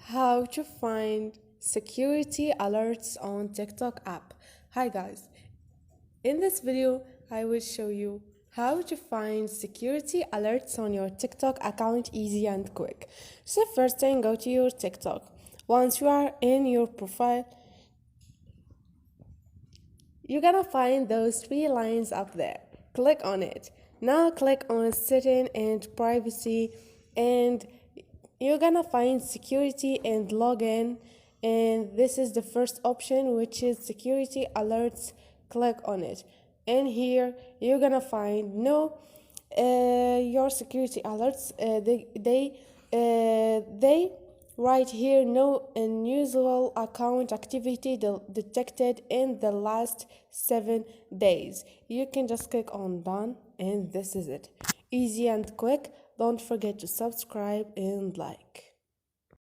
How to find security alerts on TikTok app. Hi guys, in this video I will show you how to find security alerts on your TikTok account easy and quick. So first thing, go to your TikTok. Once you are in your profile, you're gonna find those three lines up there. Click on it. Now click on setting and privacy, and you're gonna find security and login, and this is the first option, which is security alerts. Click on it, and here you're gonna find your security alerts. They right here, no unusual account activity detected in the last 7 days. You can just click on done, and this is it. Easy and quick. Don't forget to subscribe and like.